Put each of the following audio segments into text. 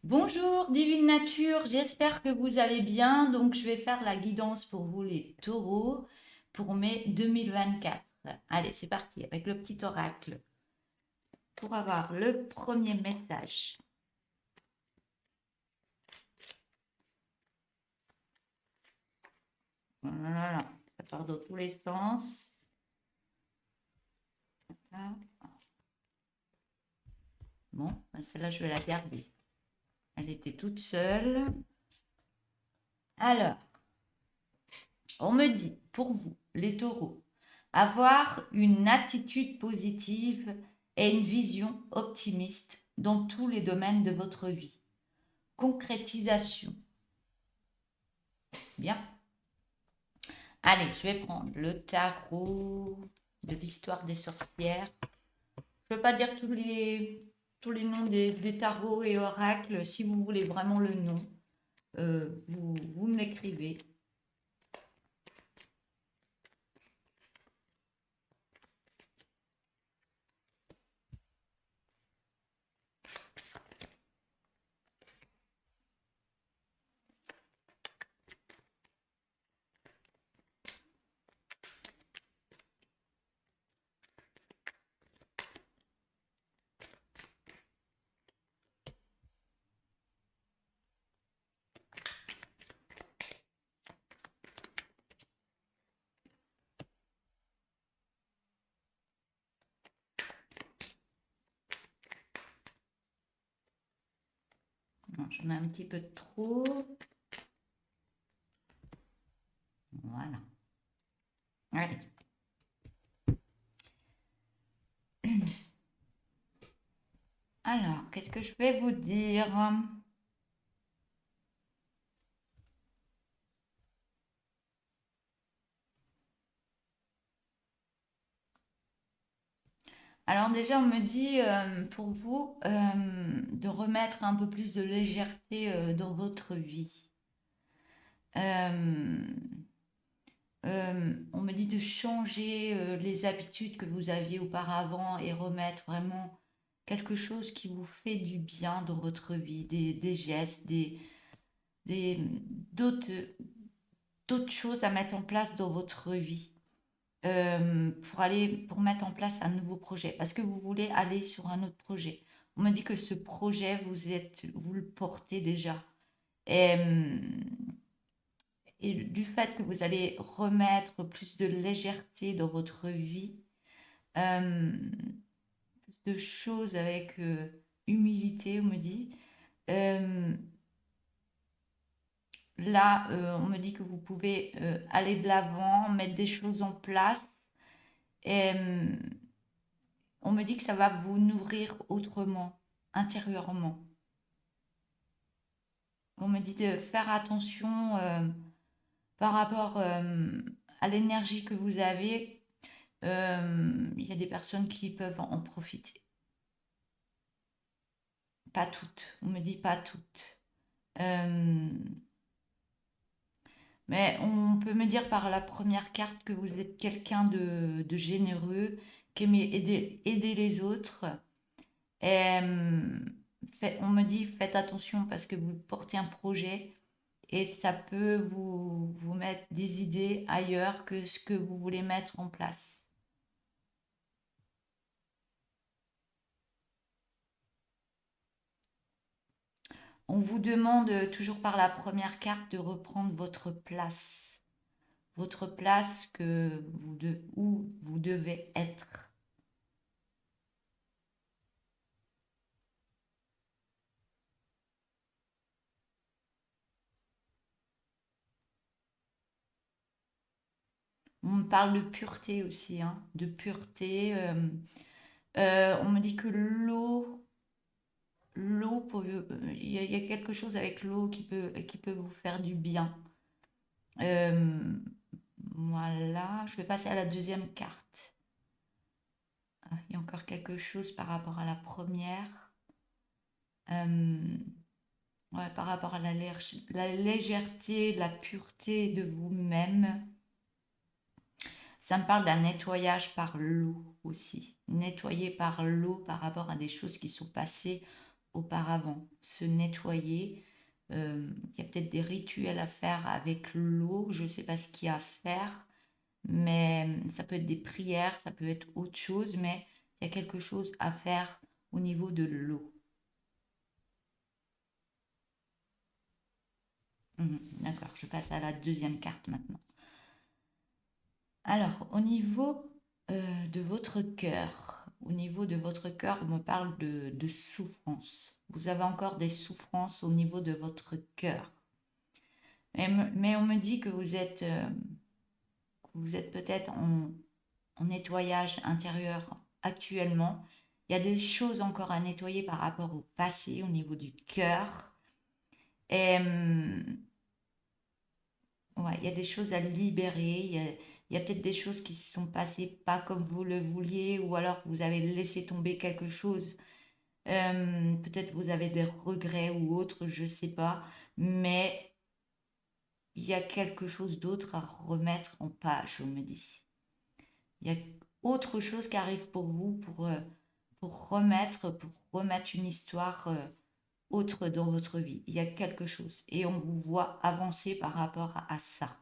Bonjour Divine Nature, j'espère que vous allez bien. Donc je vais faire la guidance pour vous les taureaux pour mai 2024. Allez, c'est parti avec le petit oracle pour avoir le premier message. Voilà, ça part dans tous les sens. Là. Bon, celle-là je vais la garder. Elle était toute seule. Alors, on me dit, pour vous, les taureaux, avoir une attitude positive et une vision optimiste dans tous les domaines de votre vie. Concrétisation. Bien. Allez, je vais prendre le tarot de l'histoire des sorcières. Je ne veux pas dire tous les noms des tarots et oracles. Si vous voulez vraiment le nom, vous me l'écrivez. J'en ai un petit peu trop. Voilà. Allez. Alors, qu'est-ce que je vais vous dire? Alors déjà, on me dit pour vous de remettre un peu plus de légèreté dans votre vie. Euh, on me dit de changer les habitudes que vous aviez auparavant et remettre vraiment quelque chose qui vous fait du bien dans votre vie, des gestes, des, d'autres, d'autres choses à mettre en place dans votre vie. Pour mettre en place un nouveau projet parce que vous voulez aller sur un autre projet. On me dit que ce projet, vous le portez déjà. Et, et du fait que vous allez remettre plus de légèreté dans votre vie, euh, plus de choses avec humilité, on me dit. Euh, Là, on me dit que vous pouvez aller de l'avant, mettre des choses en place. Et, on me dit que ça va vous nourrir autrement, intérieurement. On me dit de faire attention par rapport à l'énergie que vous avez. Il y a des personnes qui peuvent en profiter. Pas toutes. On me dit pas toutes. Euh, mais on peut me dire par la première carte que vous êtes quelqu'un de généreux, qui aime aider les autres. Et, on me dit faites attention parce que vous portez un projet et ça peut vous mettre des idées ailleurs que ce que vous voulez mettre en place. On vous demande toujours par la première carte de reprendre votre place où vous devez être. On me parle de pureté aussi, hein, de pureté. On me dit que il y a quelque chose avec l'eau qui peut vous faire du bien. Euh, voilà, je vais passer à la deuxième carte. Ah, il y a encore quelque chose par rapport à la première. Euh, ouais, par rapport à la légèreté, la pureté de vous-même. Ça me parle d'un nettoyage par l'eau aussi. Nettoyer par l'eau par rapport à des choses qui sont passées auparavant, se nettoyer. Il y a peut-être des rituels à faire avec l'eau, je ne sais pas ce qu'il y a à faire, mais ça peut être des prières, ça peut être autre chose, mais il y a quelque chose à faire au niveau de l'eau. D'accord, je passe à la deuxième carte maintenant. Alors, au niveau de votre cœur, on me parle de souffrance. Vous avez encore des souffrances au niveau de votre cœur. Mais on me dit que vous êtes peut-être en nettoyage intérieur actuellement. Il y a des choses encore à nettoyer par rapport au passé, au niveau du cœur. Et ouais, il y a des choses à libérer. Il y a peut-être des choses qui se sont passées pas comme vous le vouliez, ou alors vous avez laissé tomber quelque chose. Peut-être vous avez des regrets ou autre, je sais pas. Mais il y a quelque chose d'autre à remettre en page, je me dis. Il y a autre chose qui arrive pour vous pour remettre une histoire autre dans votre vie. Il y a quelque chose et on vous voit avancer par rapport à ça.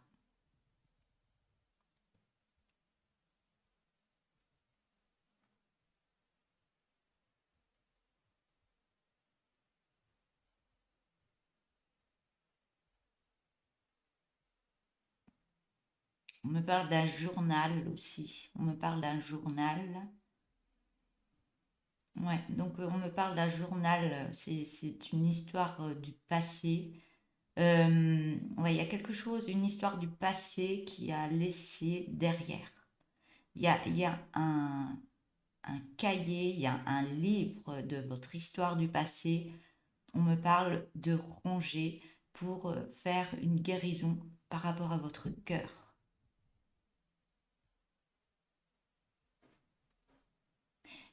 On me parle d'un journal aussi. On me parle d'un journal. Ouais, donc on me parle d'un journal. C'est une histoire du passé. Ouais, il y a quelque chose, une histoire du passé qui a laissé derrière. Il y a un cahier, il y a un livre de votre histoire du passé. On me parle de ranger pour faire une guérison par rapport à votre cœur.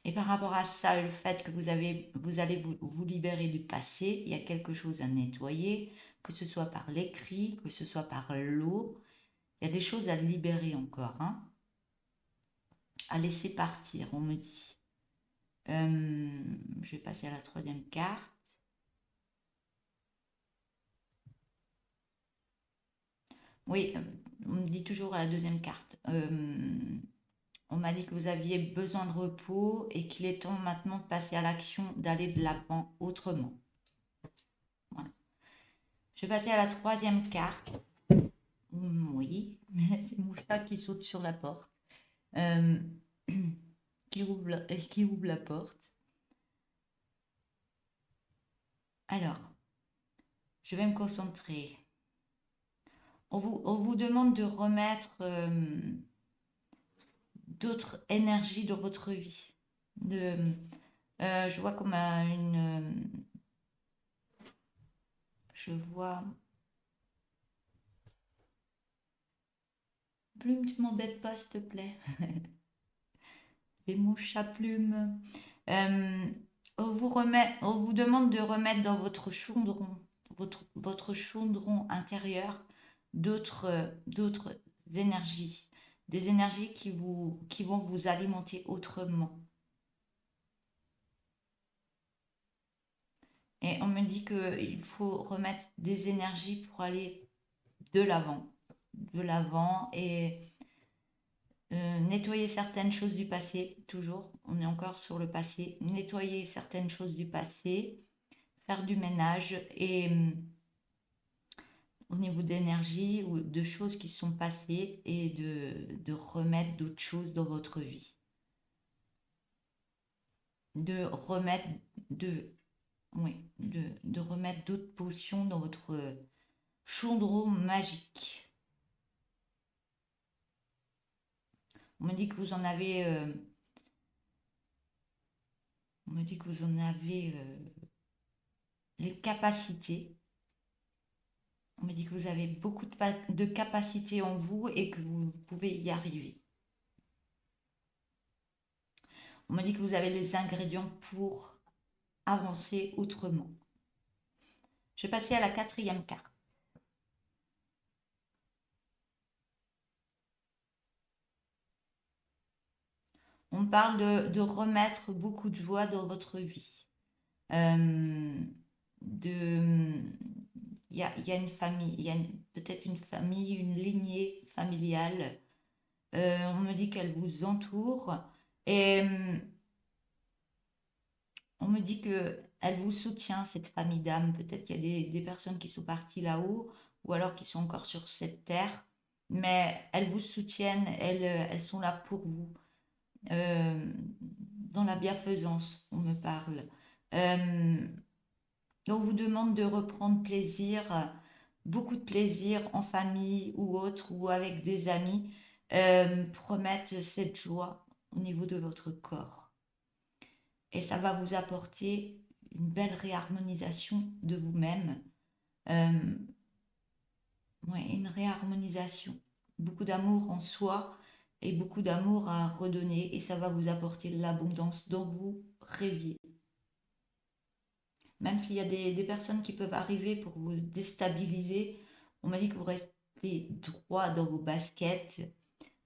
Et par rapport à ça, le fait que vous allez vous libérer du passé, il y a quelque chose à nettoyer, que ce soit par l'écrit, que ce soit par l'eau. Il y a des choses à libérer encore, hein, à laisser partir, on me dit. Je vais passer à la troisième carte. Oui, on me dit toujours à la deuxième carte. On m'a dit que vous aviez besoin de repos et qu'il est temps maintenant de passer à l'action, d'aller de l'avant autrement. Voilà. Je vais passer à la troisième carte. Oui, c'est mon chat qui saute sur la porte, euh, qui ouvre la porte. Alors, je vais me concentrer. On vous demande de remettre d'autres énergies dans votre vie. Je vois comme je vois. Plume, tu m'embêtes pas, s'il te plaît. Des mouches à plumes. Euh, on vous demande de remettre dans votre chaudron, votre chaudron intérieur, d'autres énergies. Des énergies qui vont vous alimenter autrement. Et on me dit qu'il faut remettre des énergies pour aller de l'avant. De l'avant et nettoyer certaines choses du passé, toujours, on est encore sur le passé, nettoyer certaines choses du passé, faire du ménage et au niveau d'énergie ou de choses qui sont passées et de remettre d'autres choses dans votre vie. De remettre de, oui, de remettre d'autres potions dans votre chaudron magique. On me dit que vous en avez, on me dit que vous en avez les capacités. On me dit que vous avez beaucoup de capacités en vous et que vous pouvez y arriver. On me dit que vous avez les ingrédients pour avancer autrement. Je vais passer à la quatrième carte. On parle de remettre beaucoup de joie dans votre vie. Euh, il y a une famille, il y a peut-être une famille, une lignée familiale. On me dit qu'elle vous entoure et on me dit que elle vous soutient, cette famille d'âmes. Peut-être qu'il y a des personnes qui sont parties là-haut ou alors qui sont encore sur cette terre, mais elles vous soutiennent, elles sont là pour vous. Euh, dans la bienfaisance, on me parle. Euh, on vous demande de reprendre plaisir, beaucoup de plaisir en famille ou autre, ou avec des amis, pour remettre cette joie au niveau de votre corps. Et ça va vous apporter une belle réharmonisation de vous-même. Euh, ouais, une réharmonisation. Beaucoup d'amour en soi et beaucoup d'amour à redonner. Et ça va vous apporter l'abondance dont vous rêviez. Même s'il y a des personnes qui peuvent arriver pour vous déstabiliser, on m'a dit que vous restez droit dans vos baskets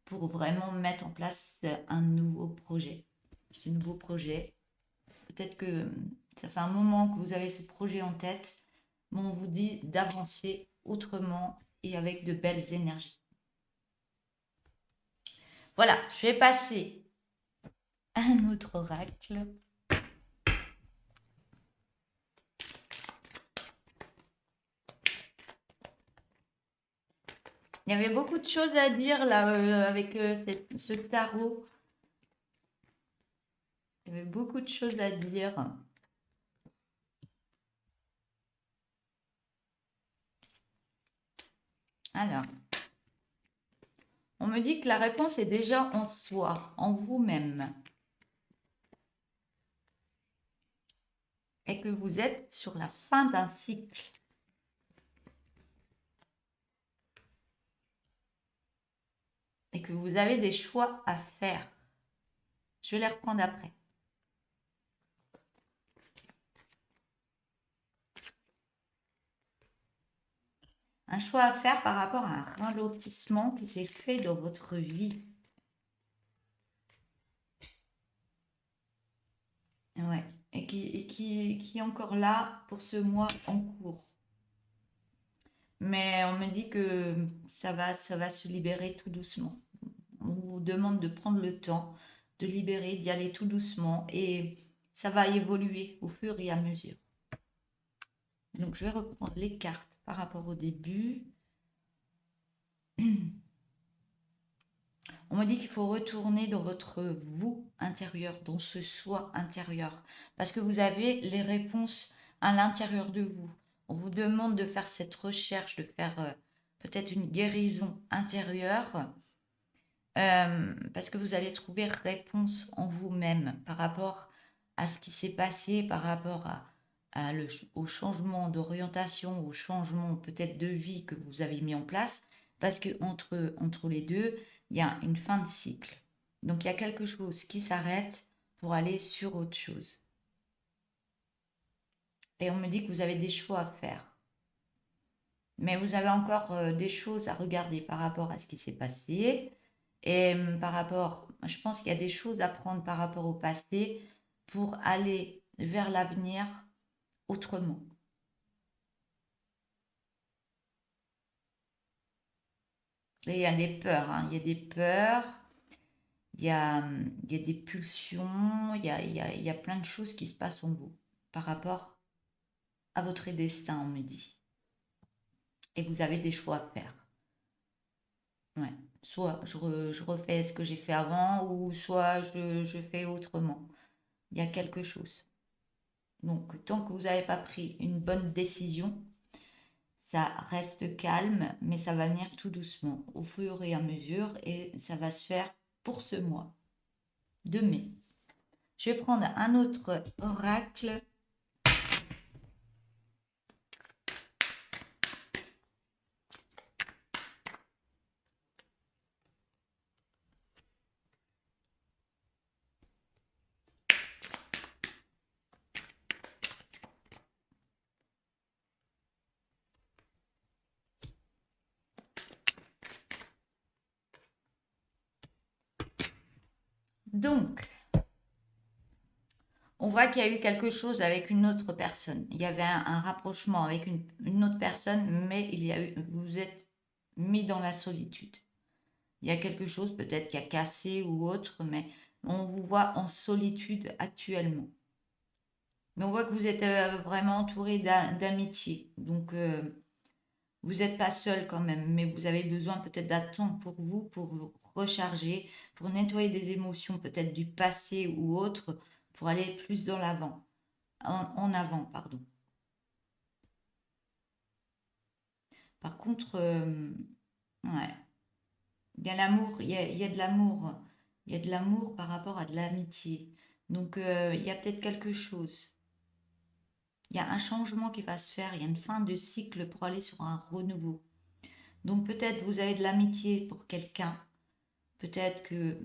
pour vraiment mettre en place un nouveau projet. Ce nouveau projet, peut-être que ça fait un moment que vous avez ce projet en tête, mais on vous dit d'avancer autrement et avec de belles énergies. Voilà, je vais passer à un autre oracle. Il y avait beaucoup de choses à dire là avec ce tarot. Il y avait beaucoup de choses à dire. Alors, on me dit que la réponse est déjà en soi, en vous-même. Et que vous êtes sur la fin d'un cycle. Et que vous avez des choix à faire. Je vais les reprendre après. Un choix à faire par rapport à un ralentissement qui s'est fait dans votre vie. Ouais. Et qui est encore là pour ce mois en cours. Mais on me dit que ça va se libérer tout doucement. On vous demande de prendre le temps de libérer, d'y aller tout doucement et ça va évoluer au fur et à mesure. Donc je vais reprendre les cartes par rapport au début. On me dit qu'il faut retourner dans votre vous intérieur, dans ce soi intérieur, parce que vous avez les réponses à l'intérieur de vous. On vous demande de faire cette recherche, de faire peut-être une guérison intérieure, parce que vous allez trouver réponse en vous-même par rapport à ce qui s'est passé, par rapport au changement d'orientation, au changement peut-être de vie que vous avez mis en place, parce que entre les deux, il y a une fin de cycle. Donc il y a quelque chose qui s'arrête pour aller sur autre chose. Et on me dit que vous avez des choix à faire. Mais vous avez encore des choses à regarder par rapport à ce qui s'est passé. Et par rapport, je pense qu'il y a des choses à prendre par rapport au passé pour aller vers l'avenir autrement. Et il y a des peurs, hein. Il y a des peurs, il y a des pulsions, il y a plein de choses qui se passent en vous par rapport à votre destin, on me dit. Et vous avez des choix à faire. Ouais. Soit je refais ce que j'ai fait avant, ou soit je fais autrement. Il y a quelque chose. Donc, tant que vous n'avez pas pris une bonne décision, ça reste calme, mais ça va venir tout doucement, au fur et à mesure, et ça va se faire pour ce mois de mai. Je vais prendre un autre oracle. Donc, on voit qu'il y a eu quelque chose avec une autre personne. Il y avait un rapprochement avec une autre personne, mais vous êtes mis dans la solitude. Il y a quelque chose peut-être qui a cassé ou autre, mais on vous voit en solitude actuellement. Mais on voit que vous êtes vraiment entouré d'amitié. Donc, vous n'êtes pas seul quand même, mais vous avez besoin peut-être d'attendre pour vous recharger, pour nettoyer des émotions peut-être du passé ou autre, pour aller plus dans l'avant. En avant, pardon. Par contre, ouais, il y a l'amour, il y a de l'amour. Il y a de l'amour par rapport à de l'amitié. Donc, il y a peut-être quelque chose. Il y a un changement qui va se faire, il y a une fin de cycle pour aller sur un renouveau. Donc peut-être vous avez de l'amitié pour quelqu'un, peut-être que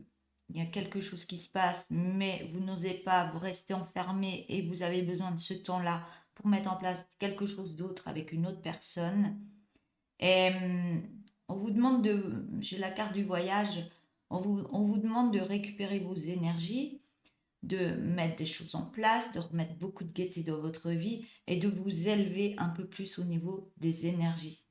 il y a quelque chose qui se passe, mais vous n'osez pas, vous restez enfermé et vous avez besoin de ce temps-là pour mettre en place quelque chose d'autre avec une autre personne. Et on vous demande j'ai la carte du voyage, on vous demande de récupérer vos énergies, de mettre des choses en place, de remettre beaucoup de gaieté dans votre vie et de vous élever un peu plus au niveau des énergies.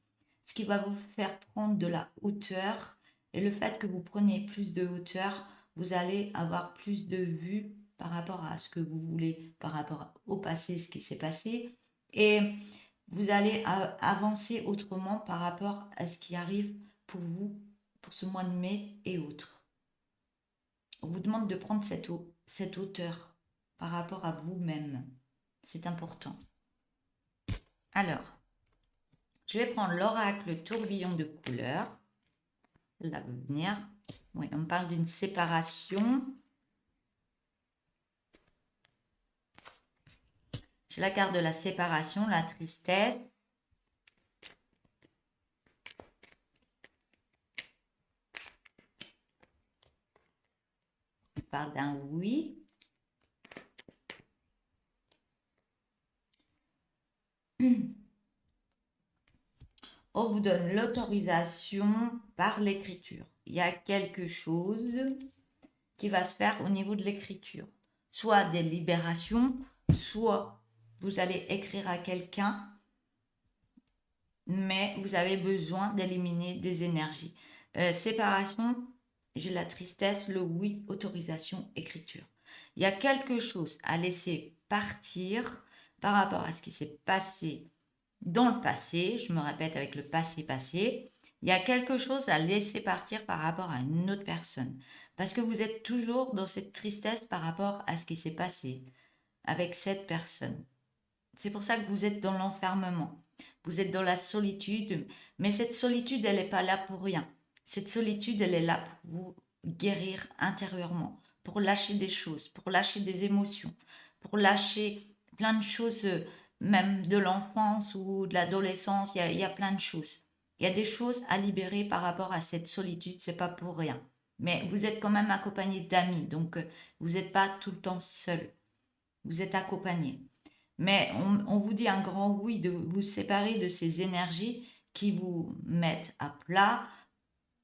Ce qui va vous faire prendre de la hauteur. Et le fait que vous preniez plus de hauteur, vous allez avoir plus de vue par rapport à ce que vous voulez, par rapport au passé, ce qui s'est passé. Et vous allez avancer autrement par rapport à ce qui arrive pour vous, pour ce mois de mai et autres. On vous demande de prendre cette hauteur par rapport à vous-même. C'est important. Alors, je vais prendre l'oracle tourbillon de couleurs. L'avenir. Oui, on parle d'une séparation. J'ai la carte de la séparation, la tristesse. On parle d'un oui. On vous donne l'autorisation par l'écriture. Il y a quelque chose qui va se faire au niveau de l'écriture. Soit des libérations, soit vous allez écrire à quelqu'un, mais vous avez besoin d'éliminer des énergies. Séparation, j'ai la tristesse, le oui, autorisation, écriture. Il y a quelque chose à laisser partir par rapport à ce qui s'est passé dans le passé. Je me répète avec le passé. Il y a quelque chose à laisser partir par rapport à une autre personne. Parce que vous êtes toujours dans cette tristesse par rapport à ce qui s'est passé avec cette personne. C'est pour ça que vous êtes dans l'enfermement. Vous êtes dans la solitude. Mais cette solitude, elle n'est pas là pour rien. Cette solitude, elle est là pour vous guérir intérieurement, pour lâcher des choses, pour lâcher des émotions, pour lâcher plein de choses, même de l'enfance ou de l'adolescence. Il y a plein de choses. Il y a des choses à libérer par rapport à cette solitude. C'est pas pour rien. Mais vous êtes quand même accompagné d'amis. Donc, vous n'êtes pas tout le temps seul. Vous êtes accompagné. Mais on vous dit un grand oui de vous séparer de ces énergies qui vous mettent à plat,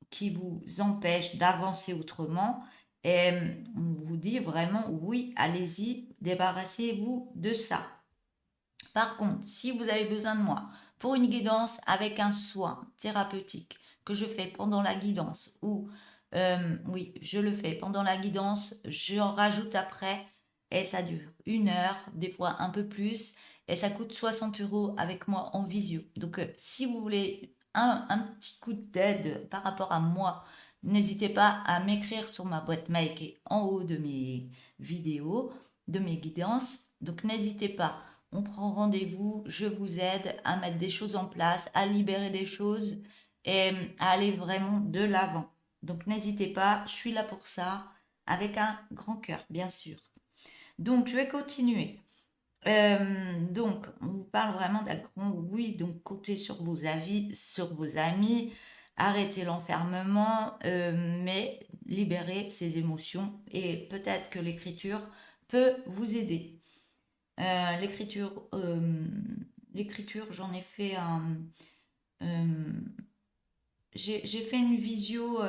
qui vous empêchent d'avancer autrement. Et on vous dit vraiment oui, allez-y, débarrassez-vous de ça. Par contre, si vous avez besoin de moi pour une guidance avec un soin thérapeutique que je fais pendant la guidance, ou oui, je le fais pendant la guidance, j'en rajoute après et ça dure 1 heure, des fois un peu plus, et ça coûte 60 € avec moi en visio. Donc, si vous voulez un petit coup d'aide par rapport à moi, n'hésitez pas à m'écrire sur ma boîte mail qui est en haut de mes vidéos, de mes guidances. Donc, n'hésitez pas. On prend rendez-vous, je vous aide à mettre des choses en place, à libérer des choses et à aller vraiment de l'avant. Donc n'hésitez pas, je suis là pour ça, avec un grand cœur, bien sûr. Donc je vais continuer. Donc on vous parle vraiment d'un grand oui, donc comptez sur vos avis, sur vos amis, arrêtez l'enfermement, mais libérez ces émotions et peut-être que l'écriture peut vous aider. L'écriture, j'en ai fait un. euh, j'ai fait une visio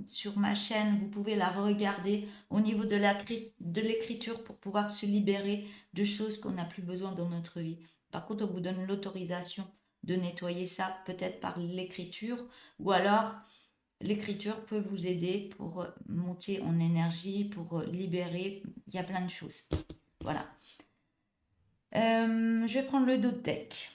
sur ma chaîne, vous pouvez la regarder au niveau de l'écriture pour pouvoir se libérer de choses qu'on n'a plus besoin dans notre vie. Par contre, on vous donne l'autorisation de nettoyer ça, peut-être par l'écriture, ou alors l'écriture peut vous aider pour monter en énergie, pour libérer. Il y a plein de choses. Voilà. Je vais prendre le dos de deck.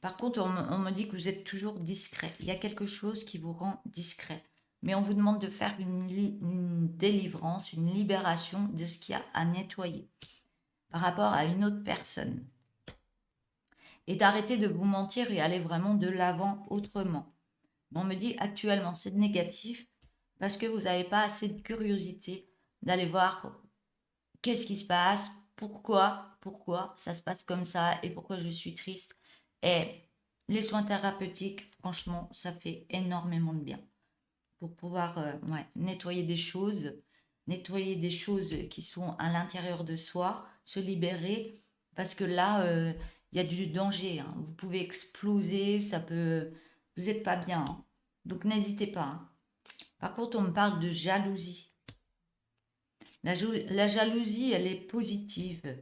Par contre, on me dit que vous êtes toujours discret. Il y a quelque chose qui vous rend discret. Mais on vous demande de faire une délivrance, une libération de ce qu'il y a à nettoyer par rapport à une autre personne. Et d'arrêter de vous mentir et aller vraiment de l'avant autrement. On me dit actuellement c'est négatif parce que vous n'avez pas assez de curiosité d'aller voir qu'est-ce qui se passe, pourquoi ça se passe comme ça et pourquoi je suis triste. Et les soins thérapeutiques, franchement, ça fait énormément de bien pour pouvoir nettoyer des choses qui sont à l'intérieur de soi, se libérer, parce que là, il y a du danger, hein. Vous pouvez exploser, ça peut... Vous n'êtes pas bien, hein. Donc n'hésitez pas, hein. Par contre, on me parle de jalousie. La jalousie, elle est positive.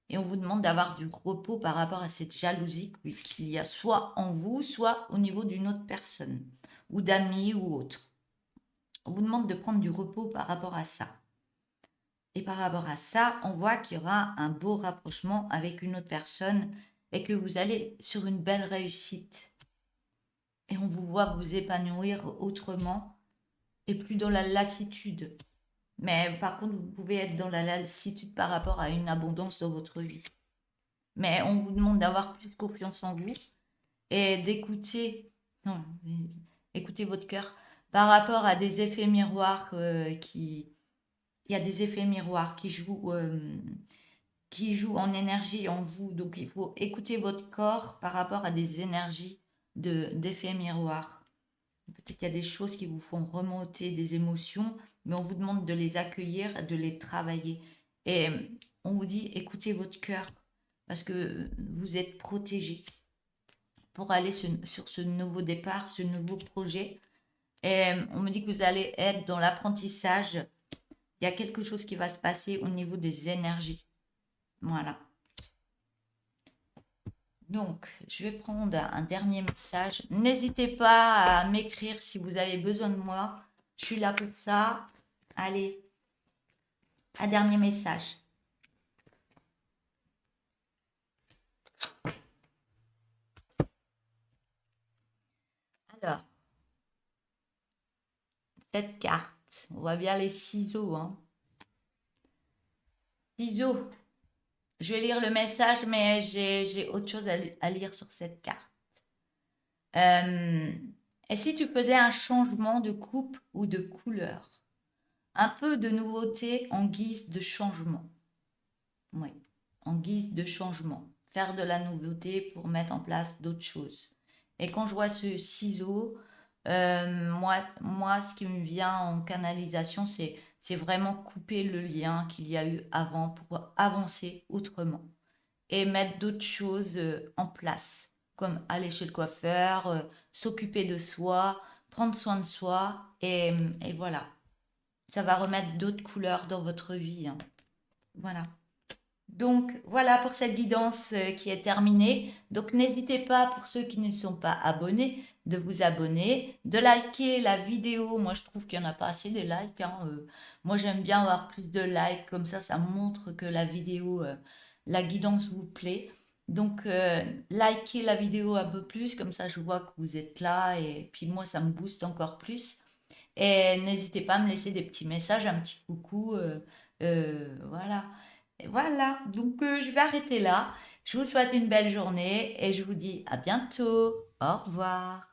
Et on vous demande d'avoir du repos par rapport à cette jalousie qu'il y a soit en vous, soit au niveau d'une autre personne, ou d'amis ou autre. On vous demande de prendre du repos par rapport à ça. Et par rapport à ça, on voit qu'il y aura un beau rapprochement avec une autre personne et que vous allez sur une belle réussite. Et on vous voit vous épanouir autrement et plus dans la lassitude. Mais par contre, vous pouvez être dans la lassitude par rapport à une abondance dans votre vie. Mais on vous demande d'avoir plus confiance en vous et d'écouter, non, écoutez votre cœur par rapport à des effets miroirs il y a des effets miroirs qui jouent en énergie en vous. Donc il faut écouter votre corps par rapport à des énergies d'effets miroirs. Peut-être qu'il y a des choses qui vous font remonter des émotions, mais on vous demande de les accueillir, de les travailler. Et on vous dit, écoutez votre cœur, parce que vous êtes protégé pour aller sur ce nouveau départ, ce nouveau projet. Et on me dit que vous allez être dans l'apprentissage. Il y a quelque chose qui va se passer au niveau des énergies. Voilà. Donc, je vais prendre un dernier message. N'hésitez pas à m'écrire si vous avez besoin de moi. Je suis là pour ça. Allez, un dernier message. Alors, cette carte, on voit bien les ciseaux, hein. Ciseaux. Je vais lire le message, mais j'ai autre chose à lire sur cette carte. Et si tu faisais un changement de coupe ou de couleur? Un peu de nouveauté en guise de changement. Oui, en guise de changement. Faire de la nouveauté pour mettre en place d'autres choses. Et quand je vois ce ciseau, moi, ce qui me vient en canalisation, c'est vraiment couper le lien qu'il y a eu avant pour avancer autrement et mettre d'autres choses en place, comme aller chez le coiffeur, s'occuper de soi, prendre soin de soi, et voilà. Ça va remettre d'autres couleurs dans votre vie, hein. Voilà. Donc voilà pour cette guidance qui est terminée. Donc n'hésitez pas, pour ceux qui ne sont pas abonnés, de vous abonner, de liker la vidéo. Moi je trouve qu'il n'y en a pas assez de likes, hein. Moi j'aime bien avoir plus de likes, comme ça montre que la vidéo, la guidance vous plaît. Donc likez la vidéo un peu plus, comme ça je vois que vous êtes là et puis moi ça me booste encore plus. Et n'hésitez pas à me laisser des petits messages, un petit coucou. Voilà. Et voilà. Donc, je vais arrêter là. Je vous souhaite une belle journée et je vous dis à bientôt. Au revoir.